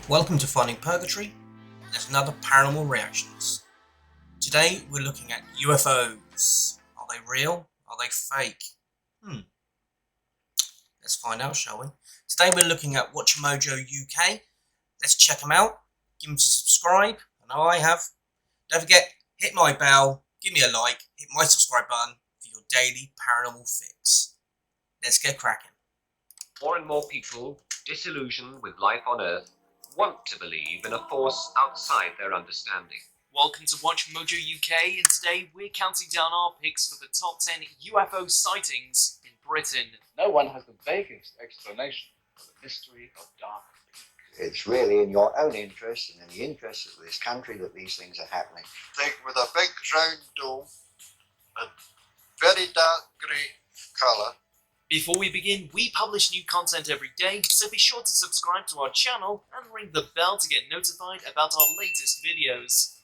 Welcome to Finding Purgatory. There's another Paranormal Reactions. Today we're looking at UFOs. Are they real? Are they fake? Let's find out, shall we? Today we're looking at Watch Mojo UK. Let's check them out. Give them to subscribe. I know I have. Don't forget, hit my bell, give me a like, hit my subscribe button for your daily paranormal fix. Let's get cracking. More and more people, disillusioned with life on Earth, want to believe in a force outside their understanding. Welcome to Watch Mojo UK, and today we're counting down our picks for the top 10 UFO sightings in Britain. No one has the vaguest explanation for the mystery of Dark Peak. It's really in your own interest and in the interest of this country that these things are happening. Thing with a big round dome and very dark grey colour. Before we begin, we publish new content every day, so be sure to subscribe to our channel and ring the bell to get notified about our latest videos.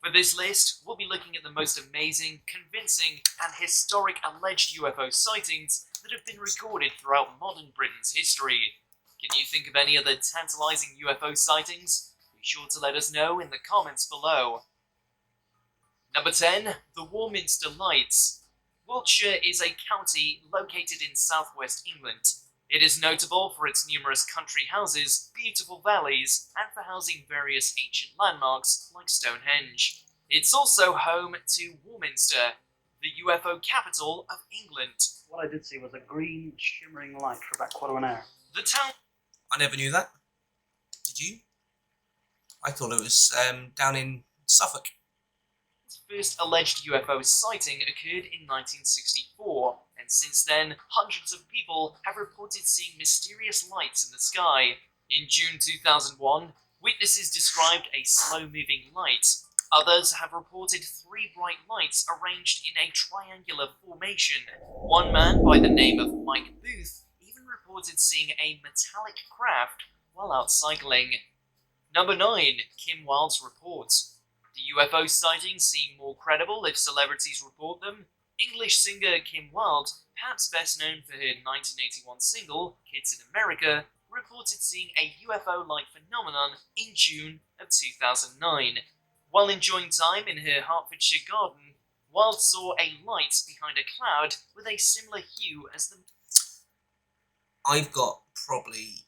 For this list, we'll be looking at the most amazing, convincing, and historic alleged UFO sightings that have been recorded throughout modern Britain's history. Can you think of any other tantalizing UFO sightings? Be sure to let us know in the comments below. Number 10. The Warminster Lights. Wiltshire is a county located in southwest England. It is notable for its numerous country houses, beautiful valleys, and for housing various ancient landmarks like Stonehenge. It's also home to Warminster, the UFO capital of England. What I did see was a green shimmering light for about quarter of an hour. The town... I never knew that. Did you? I thought it was down in Suffolk. First alleged UFO sighting occurred in 1964, and since then, hundreds of people have reported seeing mysterious lights in the sky. In June 2001, witnesses described a slow-moving light. Others have reported three bright lights arranged in a triangular formation. One man by the name of Mike Booth even reported seeing a metallic craft while out cycling. Number 9. Kim Wilde's report. The UFO sightings seem more credible if celebrities report them. English singer Kim Wilde, perhaps best known for her 1981 single, Kids in America, reported seeing a UFO-like phenomenon in June of 2009. While enjoying time in her Hertfordshire garden, Wilde saw a light behind a cloud with a similar hue as the... I've got probably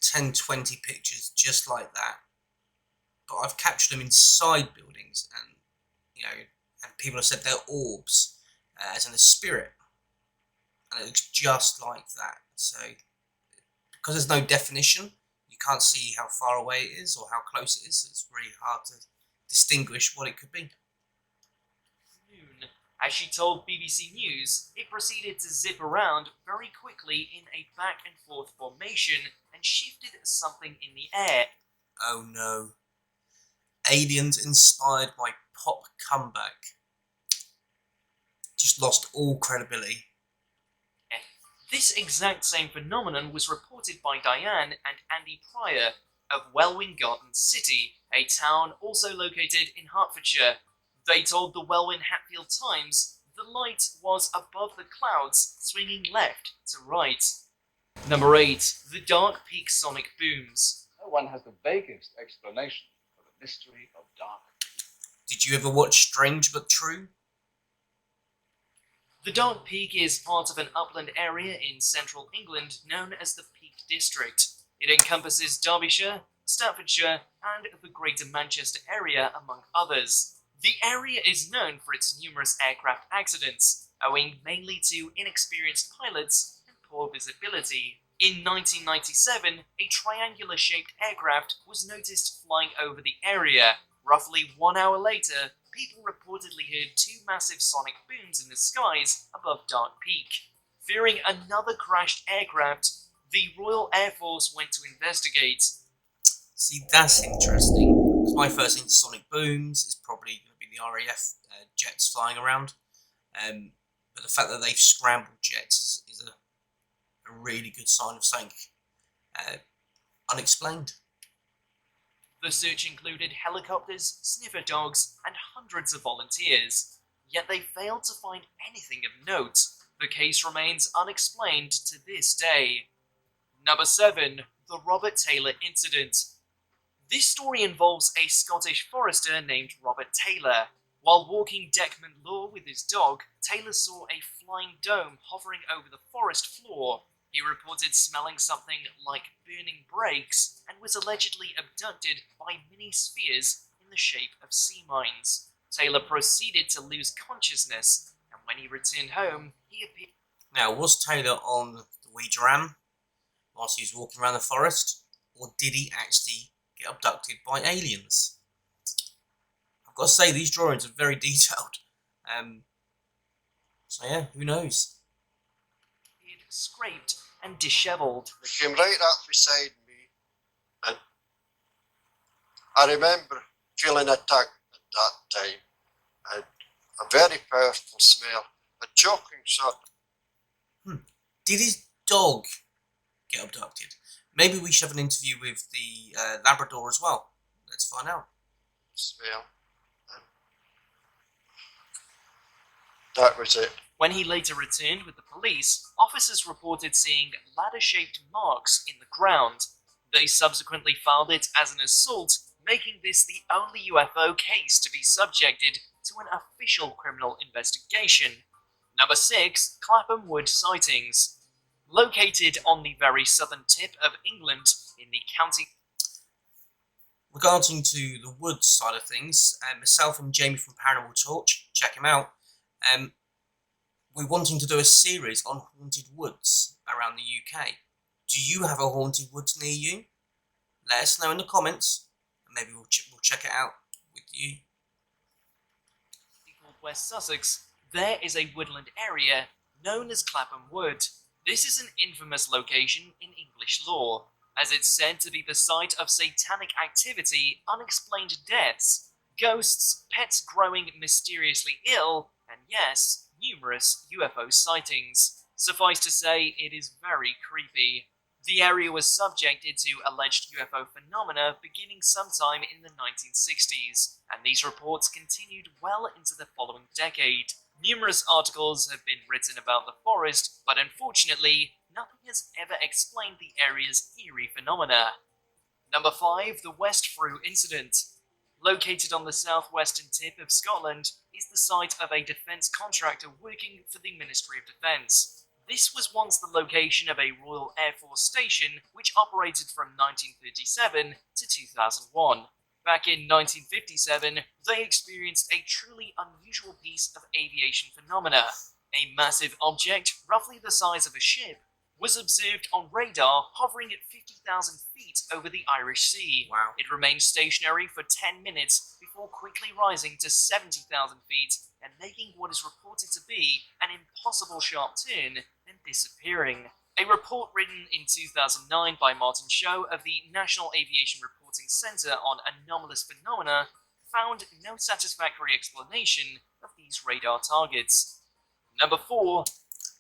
10-20 pictures just like that. But I've captured them inside buildings, and and people have said they're orbs, as in a spirit, and it looks just like that. So, because there's no definition, you can't see how far away it is or how close it is. So it's really hard to distinguish what it could be. As she told BBC News, it proceeded to zip around very quickly in a back and forth formation and shifted something in the air. Oh no. Aliens inspired by pop comeback. Just lost all credibility. This exact same phenomenon was reported by Diane and Andy Pryor of Welwyn Garden City, a town also located in Hertfordshire. They told the Welwyn Hatfield Times the light was above the clouds, swinging left to right. Number 8. The Dark Peak Sonic Booms. No one has the vaguest explanation for the mystery of Dark Peak. Did you ever watch Strange But True? The Dark Peak is part of an upland area in central England known as the Peak District. It encompasses Derbyshire, Staffordshire, and the Greater Manchester area, among others. The area is known for its numerous aircraft accidents, owing mainly to inexperienced pilots and poor visibility. In 1997, a triangular-shaped aircraft was noticed flying over the area. Roughly 1 hour later, people reportedly heard two massive sonic booms in the skies above Dark Peak. Fearing another crashed aircraft, the Royal Air Force went to investigate. See, that's interesting. 'Cause my first thing, sonic booms, is probably going to be the RAF jets flying around. But the fact that they've scrambled jets is a really good sign of something unexplained. The search included helicopters, sniffer dogs, and hundreds of volunteers. Yet they failed to find anything of note. The case remains unexplained to this day. Number 7. the Robert Taylor Incident. This story involves a Scottish forester named Robert Taylor. While walking Deckman Law with his dog, Taylor saw a flying dome hovering over the forest floor. He reported smelling something like burning brakes and was allegedly abducted by mini spheres in the shape of sea mines. Taylor proceeded to lose consciousness, and when he returned home, he appeared. Now, was Taylor on the Ouija ram whilst he was walking around the forest, or did he actually get abducted by aliens? I've got to say, these drawings are very detailed. So yeah, who knows? Scraped and dishevelled. He came right up beside me, and I remember feeling a tug at that time, and a very powerful smell, a choking sort of. Did his dog get abducted? Maybe we should have an interview with the Labrador as well. Let's find out. Smell. And that was it. When he later returned with the police, officers reported seeing ladder-shaped marks in the ground. They subsequently filed it as an assault, making this the only UFO case to be subjected to an official criminal investigation. Number 6, Clapham Wood Sightings. Located on the very southern tip of England in the county. Regarding to the woods side of things, myself and Jamie from Paranormal Torch, check him out. We're wanting to do a series on haunted woods around the UK. Do you have a haunted woods near you? Let us know in the comments, and maybe we'll check it out with you. Called West Sussex, there is a woodland area known as Clapham Wood. This is an infamous location in English lore, as it's said to be the site of satanic activity, unexplained deaths, ghosts, pets growing mysteriously ill, and yes, numerous UFO sightings. Suffice to say, it is very creepy. The area was subjected to alleged UFO phenomena beginning sometime in the 1960s, and these reports continued well into the following decade. Numerous articles have been written about the forest, but unfortunately, nothing has ever explained the area's eerie phenomena. Number 5, the West Freugh Incident. Located on the southwestern tip of Scotland, is the site of a defence contractor working for the Ministry of Defence. This was once the location of a Royal Air Force station which operated from 1937 to 2001. Back in 1957, they experienced a truly unusual piece of aviation phenomena. A massive object, roughly the size of a ship, was observed on radar hovering at 50,000 feet over the Irish Sea. Wow. It remained stationary for 10 minutes before quickly rising to 70,000 feet and making what is reported to be an impossible sharp turn and disappearing. A report written in 2009 by Martin Shaw of the National Aviation Reporting Centre on Anomalous Phenomena found no satisfactory explanation of these radar targets. Number 4.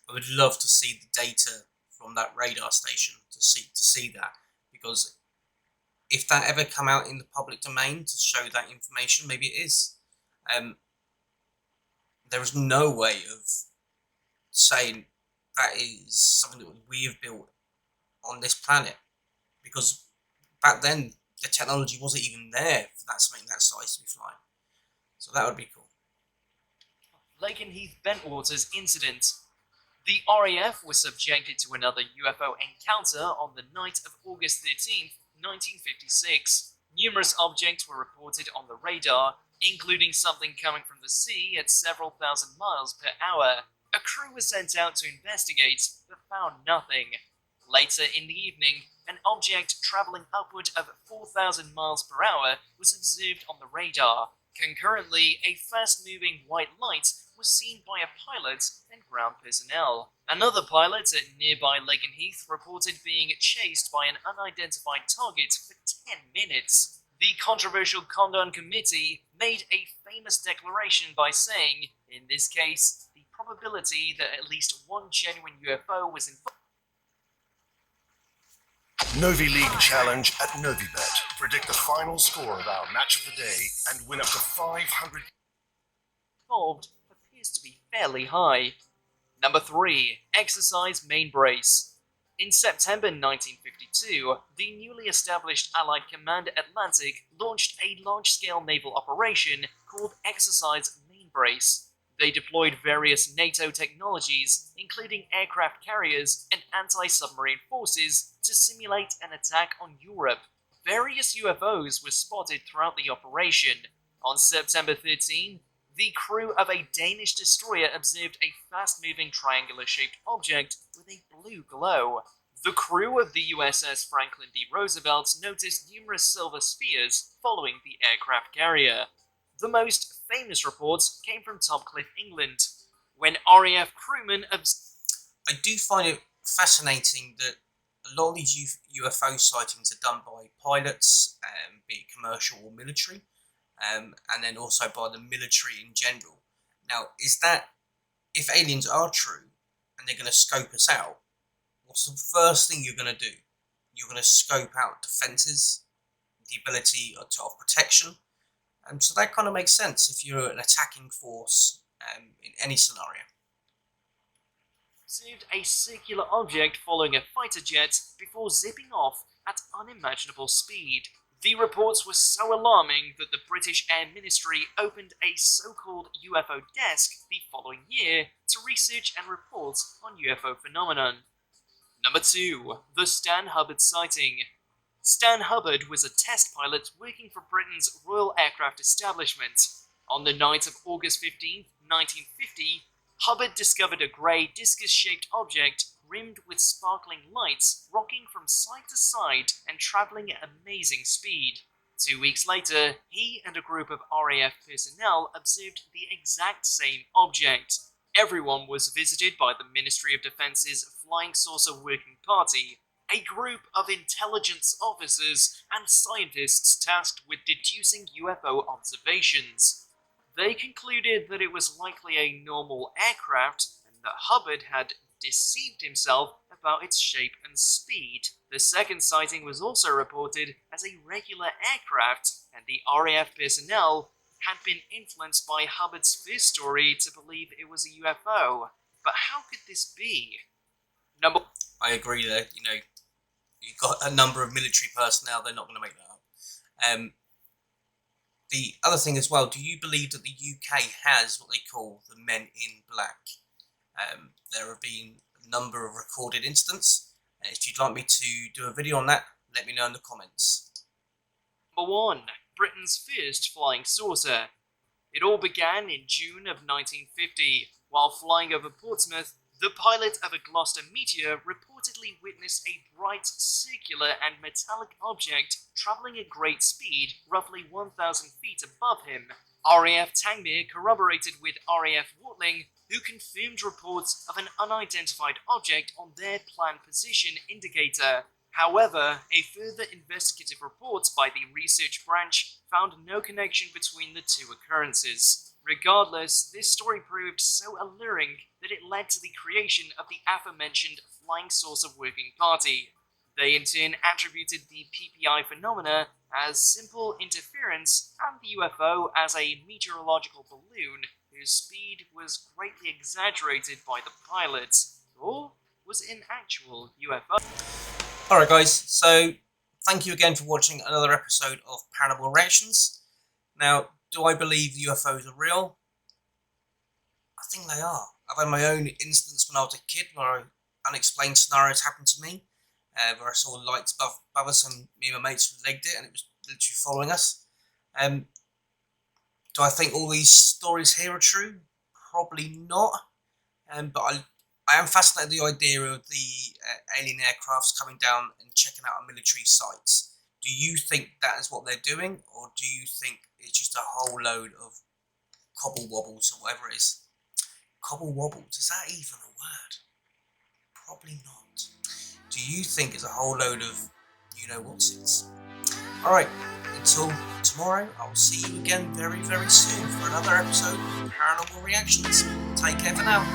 I would love to see the data from that radar station to see that, because if that ever come out in the public domain to show that information, maybe it is. There is no way of saying that is something that we have built on this planet, because back then the technology wasn't even there for that something that size to be flying. So that would be cool. Lakenheath-Bentwaters Incident. The RAF was subjected to another UFO encounter on the night of August 13th, 1956. Numerous objects were reported on the radar, including something coming from the sea at several thousand miles per hour. A crew was sent out to investigate, but found nothing. Later in the evening, an object travelling upward of 4,000 miles per hour was observed on the radar. Concurrently, a fast-moving white light was seen by a pilot and ground personnel. Another pilot at nearby Lakenheath reported being chased by an unidentified target for 10 minutes. The controversial Condon Committee made a famous declaration by saying, in this case, the probability that at least one genuine UFO was involved. Novi League Challenge at Novibet. Predict the final score of our match of the day and win up to 500 appears to be fairly high. Number 3. Exercise Mainbrace. In September 1952, the newly established Allied Command Atlantic launched a large-scale naval operation called Exercise Mainbrace. They deployed various NATO technologies, including aircraft carriers and anti-submarine forces, to simulate an attack on Europe. Various UFOs were spotted throughout the operation. On September 13, the crew of a Danish destroyer observed a fast-moving triangular-shaped object with a blue glow. The crew of the USS Franklin D. Roosevelt noticed numerous silver spheres following the aircraft carrier. The most famous reports came from Topcliffe, England, when RAF crewmen I do find it fascinating that a lot of these UFO sightings are done by pilots, be it commercial or military, and then also by the military in general. Now, is that, if aliens are true and they're going to scope us out, what's the first thing you're going to do? You're going to scope out defences, the ability of protection. So that kind of makes sense if you're an attacking force in any scenario. observed a circular object following a fighter jet before zipping off at unimaginable speed. The reports were so alarming that the British Air Ministry opened a so-called UFO desk the following year to research and report on UFO phenomenon. Number 2. The Stan Hubbard sighting. Stan Hubbard was a test pilot working for Britain's Royal Aircraft Establishment. On the night of August 15, 1950, Hubbard discovered a grey discus-shaped object rimmed with sparkling lights, rocking from side to side and travelling at amazing speed. 2 weeks later, he and a group of RAF personnel observed the exact same object. Everyone was visited by the Ministry of Defence's Flying Saucer Working Party, a group of intelligence officers and scientists tasked with deducing UFO observations. They concluded that it was likely a normal aircraft and that Hubbard had deceived himself about its shape and speed. The second sighting was also reported as a regular aircraft, and the RAF personnel had been influenced by Hubbard's first story to believe it was a UFO. But how could this be? I agree there. You've got a number of military personnel, they're not going to make that up. The other thing as well, do you believe that the UK has what they call the Men in Black? There have been a number of recorded incidents. If you'd like me to do a video on that, let me know in the comments. Number 1. Britain's first flying saucer. It all began in June of 1950. While flying over Portsmouth, the pilot of a Gloucester Meteor reportedly witnessed a bright, circular and metallic object travelling at great speed, roughly 1,000 feet above him. RAF Tangmere corroborated with RAF Watling, who confirmed reports of an unidentified object on their planned position indicator. However, a further investigative report by the research branch found no connection between the two occurrences. Regardless, this story proved so alluring that it led to the creation of the aforementioned Flying Saucer Working Party. They in turn attributed the PPI phenomena as simple interference and the UFO as a meteorological balloon whose speed was greatly exaggerated by the pilots, or was an actual UFO. Alright guys, so thank you again for watching another episode of Paranormal Reactions. Now, do I believe UFOs are real? I think they are. I've had my own instance when I was a kid where unexplained scenarios happened to me, where I saw lights above us and me and my mates legged it and it was literally following us. Do I think all these stories here are true? Probably not. But I am fascinated with the idea of the alien aircrafts coming down and checking out our military sites. Do you think that is what they're doing, or do you think it's just a whole load of cobble wobbles or whatever it is? Cobble wobbles, is that even a word? Probably not. Do you think it's a whole load of you-know-whatsits? Alright, until tomorrow, I'll see you again very, very soon for another episode of Paranormal Reactions. Take care for now.